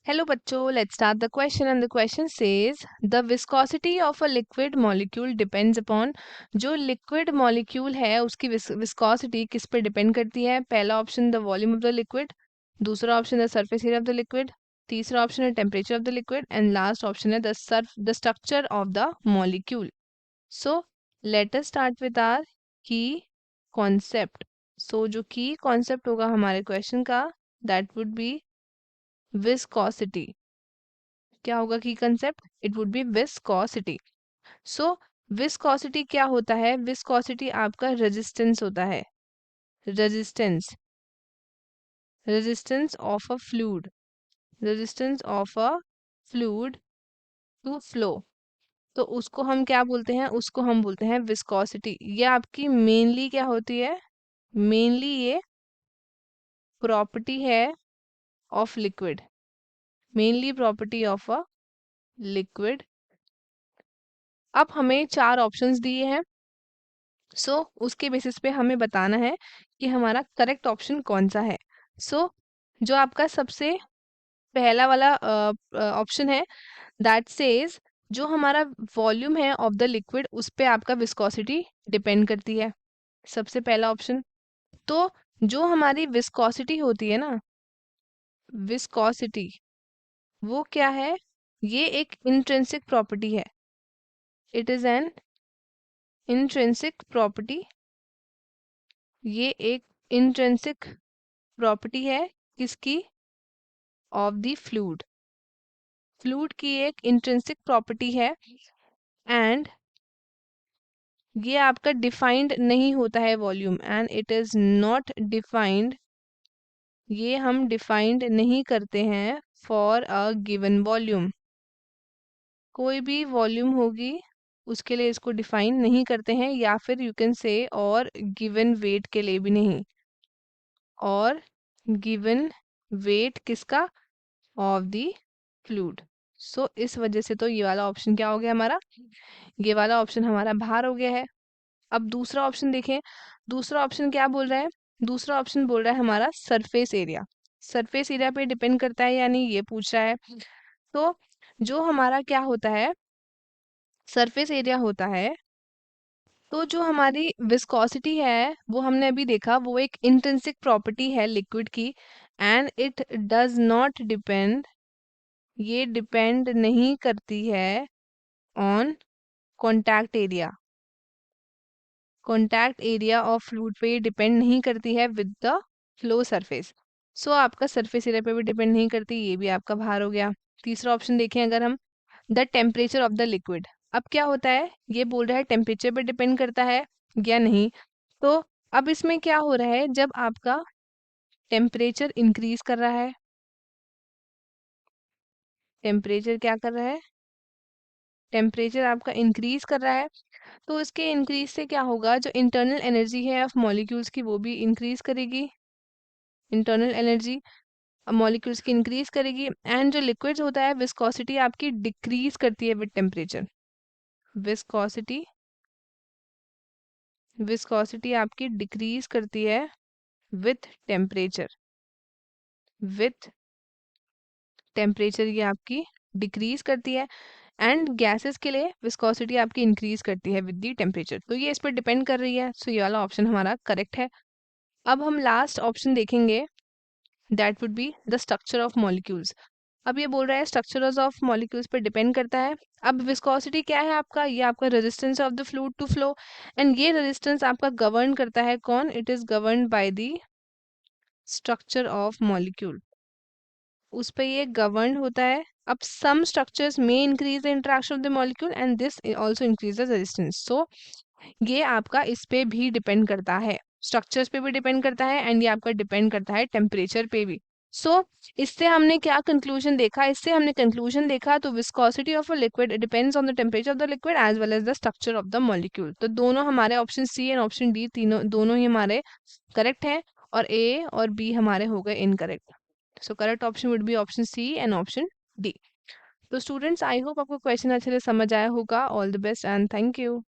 Hello बच्चों, let's start the question and the question says the viscosity of a liquid molecule depends upon जो liquid molecule है उसकी viscosity किस पे depend करती है। पहला option the volume of the liquid, दूसरा option the surface area of the liquid, तीसरा option है temperature of the liquid and last option है the structure of the molecule. So let us start with our key concept. So जो key concept होगा हमारे question का that would be viscosity. क्या होगा की concept? It would be viscosity. So viscosity क्या होता है? विस्कोसिटी आपका रेजिस्टेंस होता है. Resistance resistance of a fluid, resistance of a fluid to flow. तो उसको हम क्या बोलते हैं? उसको हम बोलते हैं विस्कोसिटी. ये आपकी मेनली क्या होती है? मेनली ये प्रॉपर्टी है of liquid, mainly property of a liquid. अब हमें 4 ऑप्शंस दिए हैं. सो उसके बेसिस पे हमें बताना है कि हमारा करेक्ट ऑप्शन कौन सा है. सो जो आपका सबसे पहला वाला ऑप्शन है दैट सेज जो हमारा वॉल्यूम है ऑफ द लिक्विड उस पे आपका विस्कोसिटी डिपेंड करती है. सबसे पहला ऑप्शन. तो जो हमारी विस्कोसिटी होती है ना, विस्कोसिटी वो क्या है? ये एक इंट्रिंसिक प्रॉपर्टी है. It is an intrinsic property. ये एक इंट्रिंसिक प्रॉपर्टी है किसकी? Of the fluid. फ्लूइड की एक इंट्रिंसिक प्रॉपर्टी है एंड ये आपका डिफाइंड नहीं होता है volume, and it is not defined. ये हम डिफाइंड नहीं करते हैं फॉर अ गिवन वॉल्यूम. कोई भी वॉल्यूम होगी उसके लिए इसको डिफाइन नहीं करते हैं, या फिर यू कैन से और गिवन वेट के लिए भी नहीं. और गिवन वेट किसका? Of the fluid. सो इस वजह से तो ये वाला ऑप्शन क्या हो गया हमारा? ये वाला ऑप्शन हमारा बाहर हो गया है. अब दूसरा ऑप्शन देखें. दूसरा ऑप्शन क्या बोल रहा है? दूसरा ऑप्शन बोल रहा है हमारा सरफेस एरिया. सरफेस एरिया पे डिपेंड करता है यानी ये पूछ रहा है. तो जो हमारा क्या होता है? सरफेस एरिया होता है. तो जो हमारी विस्कोसिटी है वो हमने अभी देखा, वो एक इंट्रिंसिक प्रॉपर्टी है लिक्विड की and it does not depend. ये डिपेंड नहीं करती है on contact area. Contact area of fluid पे ये डिपेंड नहीं करती है विद द फ्लो सरफेस. सो आपका सरफेस एरिया पे भी डिपेंड नहीं करती. ये भी आपका बाहर हो गया. तीसरा ऑप्शन देखें अगर हम, the temperature of the liquid. अब क्या होता है? ये बोल रहा है टेम्परेचर पे डिपेंड करता है या नहीं. तो अब इसमें क्या हो रहा है? जब आपका टेम्परेचर इंक्रीज कर रहा है, टेम्परेचर क्या कर रहा है? टेम्परेचर आपका इंक्रीज कर रहा है. तो इसके इंक्रीज से क्या होगा? जो इंटरनल एनर्जी है ऑफ मॉलिक्यूल्स की वो भी इंक्रीज करेगी. इंटरनल एनर्जी मॉलिक्यूल्स की इंक्रीज करेगी. एंड जो लिक्विड्स होता है विस्कोसिटी आपकी डिक्रीज करती है विद टेम्परेचर. विस्कोसिटी विस्कोसिटी आपकी डिक्रीज करती है विथ टेम्परेचर. विथ टेम्परेचर ये आपकी डिक्रीज करती है. एंड गैसेस के लिए विस्कोसिटी आपकी इंक्रीज करती है विद द टेम्परेचर. तो ये इस पर डिपेंड कर रही है. सो ये वाला ऑप्शन हमारा करेक्ट है. अब हम लास्ट ऑप्शन देखेंगे that would be the structure of molecules. अब ये बोल रहा है स्ट्रक्चर्स ऑफ मॉलिक्यूल्स पर डिपेंड करता है. अब विस्कोसिटी क्या है आपका? ये आपका resistance of the fluid to flow. And ये रेजिस्टेंस आपका गवर्न करता है कौन? It is govern by the structure of molecule. उस पे ये गवर्न होता है. अब सम स्ट्रक्चर्स में increase the interaction of the molecule and this also increase the resistance. So ये आपका इस पे भी डिपेंड करता है, स्ट्रक्चर्स पे भी डिपेंड करता है एंड ये आपका डिपेंड करता है टेम्परेचर पे भी. सो इससे हमने क्या कंक्लूजन देखा? इससे हमने कंक्लूजन देखा तो viscosity of a liquid depends on the temperature of the liquid as well as the structure of the molecule. तो दोनों हमारे option C and option D तीनों दोनों ही हमारे करेक्ट हैं और ए और बी हमारे हो गए incorrect. So correct option would be option C and option D. तो स्टूडेंट्स आई होप आपको क्वेश्चन अच्छे से समझ आया होगा. All the best and thank you.